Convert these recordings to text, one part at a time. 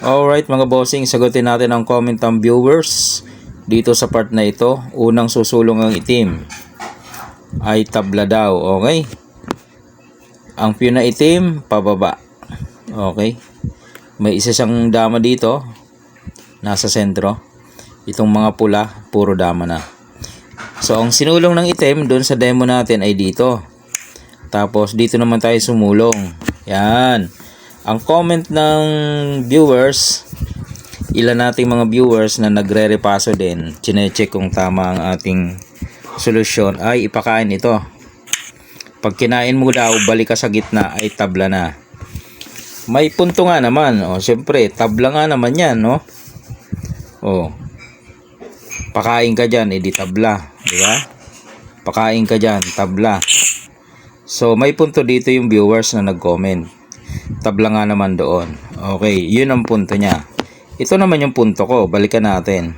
Alright mga bossing, sagutin natin ang comment ng viewers dito sa part na ito. Unang susulong ang itim ay tabla daw, okay? Ang pure na itim, pababa. Okay? May isa siyang dama dito, nasa sentro. Itong mga pula, puro dama na. So ang sinulong ng itim doon sa demo natin ay dito. Tapos dito naman tayo sumulong. Yan. Ang comment ng viewers, ilan nating mga viewers na nagre-repaso din, chine-check kung tama ang ating solusyon, ay ipakain ito. Pag kinain mo daw, balik ka sa gitna, ay tabla na. May punto nga naman. O, syempre, tabla nga naman yan, no? O, pakain ka dyan, edi tabla. Diba? Pakain ka dyan, tabla. So, may punto dito yung viewers na nag-comment. Tabla nga naman doon. Okay, yun ang punto niya. Ito naman yung punto ko. Balikan natin.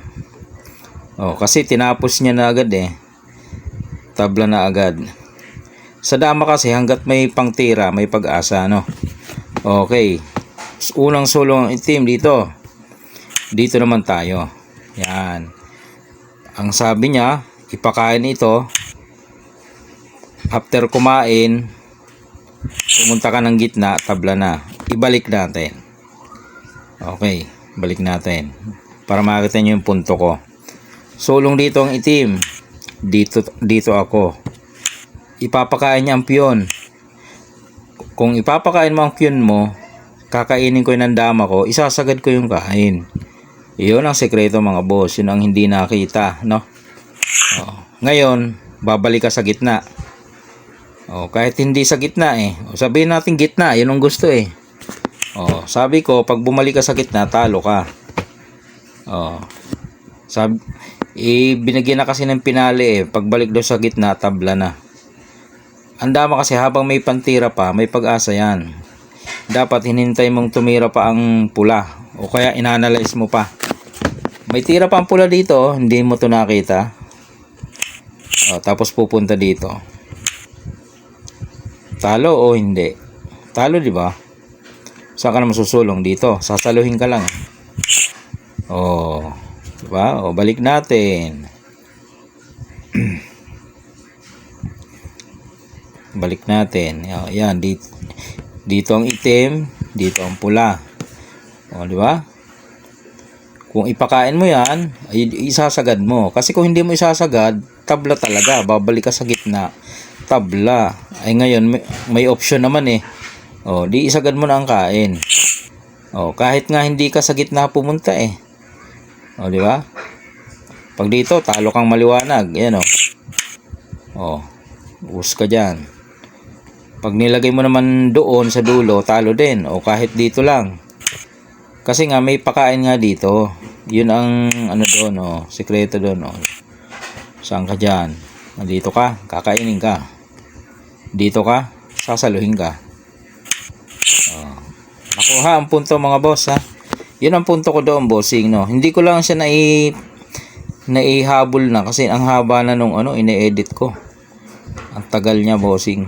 Oh, kasi tinapos niya na agad eh. Tabla na agad. Sa dama kasi hanggat may pangtira, may pag-asa, no? Okay. Unang sulong ang itim dito. Dito naman tayo. Yan. Ang sabi niya, ipakain ito. After kumain, pumunta ka ng gitna, tabla na. Ibalik natin. Okay, balik natin. Para makita nyo yung punto ko. Sulong dito ang itim. Dito ako. Ipapakain niya ang piyon. Kung ipapakain mo ang piyon mo, kakainin ko yung dama ko, isasagad ko yung kain. Iyon ang sekreto mga boss. Yun ang hindi nakita, no? Ngayon, babalik ka sa gitna. Kahit hindi sa gitna eh. Sabihin natin gitna, yun ang gusto eh. Sabi ko, pag bumalik ka sa gitna, talo ka. Binigyan na kasi ng pinali eh. Pagbalik daw sa gitna, tabla na. Ang dama kasi habang may pantira pa, may pag-asa yan. Dapat hinintay mong tumira pa ang pula. O kaya inanalyze mo pa. May tira pa ang pula dito, hindi mo to nakita. Tapos pupunta dito. Talo o hindi? Talo, di ba? Saan ka naman susulong dito? Sasaluhin ka lang. Di ba? Balik natin. Balik natin. Yan, dito ang itim, dito ang pula. Di ba? Kung ipakain mo yan, ay isasagad mo. Kasi kung hindi mo isasagad, tabla talaga. Babalik ka sa gitna. Tabla. Ay ngayon may option naman eh. Di isagad mo na ang kain. Kahit nga hindi ka sa gitna pumunta eh. Di ba? Pag dito talo kang maliwanag, ayan ubos ka diyan. Pag nilagay mo naman doon sa dulo, talo din. Kahit dito lang. Kasi nga may pakain nga dito. Yun ang ano doon, sekreto doon. Saan ka diyan? Dito ka, kakainin ka. Dito ka, sasaluhin ka. Nakuha ang punto mga boss ha. Yun ang punto ko doon bossing no. Hindi ko lang siya naihabol na kasi ang haba na nung ine-edit ko. Ang tagal niya bossing.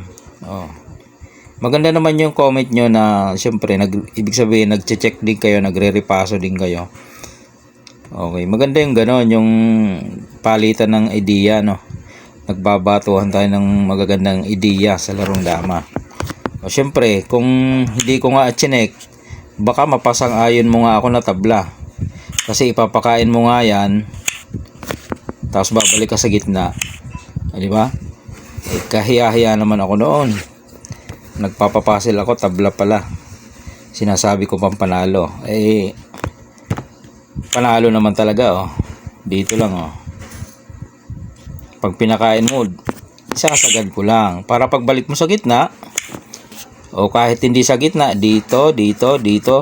Maganda naman yung comment nyo na syempre ibig sabihin nagche-check din kayo, nagre-repaso din kayo. Okay, maganda yung gano'n, yung palitan ng idea no. Nagbabatuhan tayo ng magagandang ideya sa larong dama. Syempre, kung hindi ko nga chinek, baka mapasang-ayon mo nga ako na tabla. Kasi ipapakain mo nga yan, tapos babalik ka sa gitna. Di ba? Kahiya-hiya naman ako noon. Nagpapapasil ako, tabla pala. Sinasabi ko pang panalo. Panalo naman talaga Dito lang Pag pinakain mo, isasagad ko lang. Para pagbalik mo sa gitna, kahit hindi sa gitna, dito,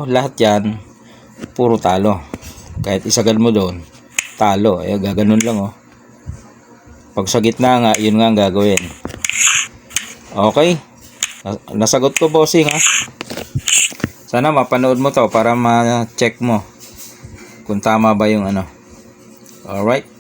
lahat yan, puro talo. Kahit isagad mo doon, talo. Gaganon lang Pag sa gitna nga, yun nga ang gagawin. Okay? Nasagot ko bossing ha. Sana mapanood mo to para ma-check mo kung tama ba yung Alright?